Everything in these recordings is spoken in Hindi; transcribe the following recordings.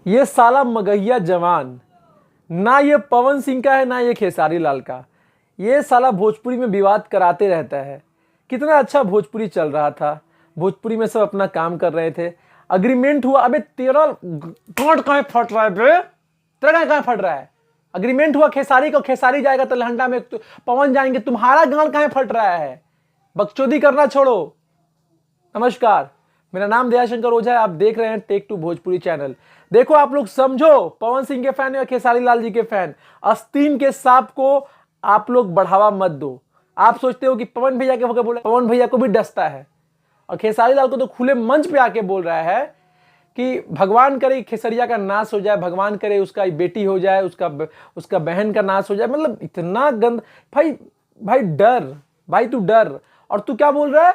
ये साला मगहिया जवान, ना ये पवन सिंह का है ना ये खेसारी लाल का। ये साला भोजपुरी में विवाद कराते रहता है। कितना अच्छा भोजपुरी चल रहा था, भोजपुरी में सब अपना काम कर रहे थे, अग्रीमेंट हुआ। अबे तेरा गांड कहाँ फट रहा है बे, तेरा कहाँ फट रहा है? अग्रीमेंट हुआ खेसारी को, खेसारी जाएगा तो लहंडा में पवन जाएंगे, तुम्हारा गांड कहाँ फट रहा है? बकचोदी करना छोड़ो। नमस्कार, मेरा नाम दयाशंकर ओझा है, आप देख रहे हैं टेक टू भोजपुरी चैनल। देखो आप लोग समझो, पवन सिंह के फैन या खेसारी लाल जी के फैन, आस्तीन के सांप को आप लोग बढ़ावा मत दो। आप सोचते हो कि पवन भैया के होकर बोला, पवन भैया को भी डसता है, और खेसारी लाल को तो खुले मंच पे आके बोल रहा है कि भगवान करे खेसरिया का नाश हो जाए, भगवान करे उसका बेटी हो जाए, उसका बहन का नाश हो जाए। मतलब इतना गंद। भाई डर, भाई तू डर। और तू क्या बोल रहा है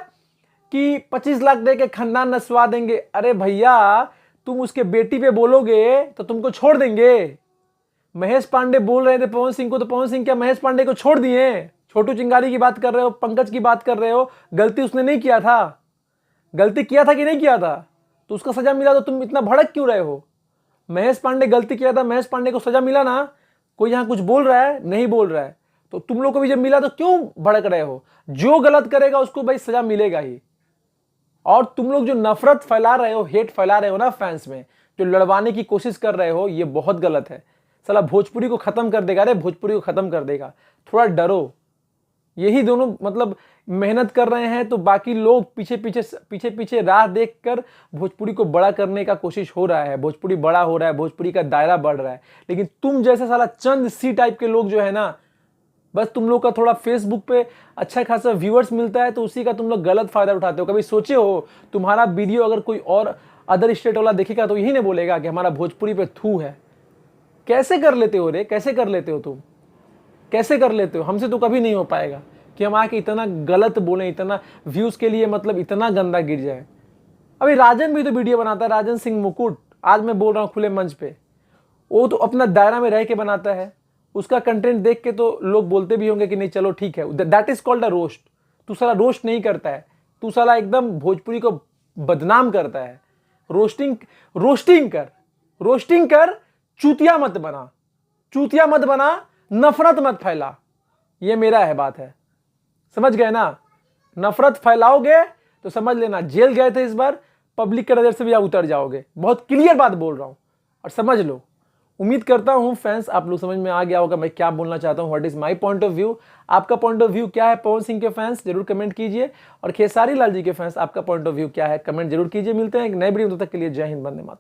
कि 25 लाख दे के खानदान नस्वा देंगे? अरे भैया, तुम उसके बेटी पे बोलोगे तो तुमको छोड़ देंगे। महेश पांडे बोल रहे थे पवन सिंह को, तो पवन सिंह क्या महेश पांडे को छोड़ दिए? छोटू चिंगारी की बात कर रहे हो, पंकज की बात कर रहे हो। गलती उसने नहीं किया था? गलती किया था कि नहीं किया था? तो उसका सजा मिला तो तुम इतना भड़क क्यों रहे हो? महेश पांडे गलती किया था, महेश पांडे को सजा मिला ना। कोई यहां कुछ बोल रहा है? नहीं बोल रहा है। तो तुम लोग को भी जब मिला तो क्यों भड़क रहे हो? जो गलत करेगा उसको भाई सजा मिलेगा ही। और तुम लोग जो नफरत फैला रहे हो, हेट फैला रहे हो ना फैंस में, जो लड़वाने की कोशिश कर रहे हो, ये बहुत गलत है। साला भोजपुरी को खत्म कर देगा रे, भोजपुरी को खत्म कर देगा। थोड़ा डरो। यही दोनों मतलब मेहनत कर रहे हैं, तो बाकी लोग पीछे पीछे राह देखकर भोजपुरी को बड़ा करने का कोशिश हो रहा है। भोजपुरी बड़ा हो रहा है, भोजपुरी का दायरा बढ़ रहा है। लेकिन तुम जैसे साला चंद सी टाइप के लोग जो है ना, बस तुम लोग का थोड़ा फेसबुक पे अच्छा खासा व्यूअर्स मिलता है, तो उसी का तुम लोग गलत फायदा उठाते हो। कभी सोचे हो तुम्हारा वीडियो अगर कोई और अदर स्टेट वाला देखेगा तो यही नहीं बोलेगा कि हमारा भोजपुरी पे थू है? कैसे कर लेते हो रे, कैसे कर लेते हो तुम? कैसे कर लेते हो? हमसे तो कभी नहीं हो पाएगा कि हम आके इतना गलत बोलें, इतना व्यूज के लिए मतलब इतना गंदा गिर जाए। अभी राजन भी तो वीडियो बनाता है, राजन सिंह मुकुट। आज मैं बोल रहा हूँ खुले मंच पे, वो तो अपना दायरा में रह के बनाता है। उसका कंटेंट देख के तो लोग बोलते भी होंगे कि नहीं चलो ठीक है, that is called a roast. तू साला रोस्ट नहीं करता है, तू साला एकदम भोजपुरी को बदनाम करता है। रोस्टिंग कर, चूतिया मत बना, चूतिया मत बना, नफरत मत फैला। ये मेरा है बात है, समझ गए ना? नफरत फैलाओगे तो समझ लेना जेल गए थे इस बार, पब्लिक के नजर से भी आप उतर जाओगे। बहुत क्लियर बात बोल रहा हूं, और समझ लो। उम्मीद करता हूं फैंस आप लोग समझ में आ गया होगा मैं क्या बोलना चाहता हूं, what is my point of view. आपका पॉइंट ऑफ व्यू क्या है पवन सिंह के फैंस, जरूर कमेंट कीजिए। और खेसारी लाल जी के फैंस आपका पॉइंट ऑफ व्यू क्या है, कमेंट जरूर कीजिए। मिलते हैं एक नए वीडियो में, तब तक के लिए जय हिंद, वंदे मातरम।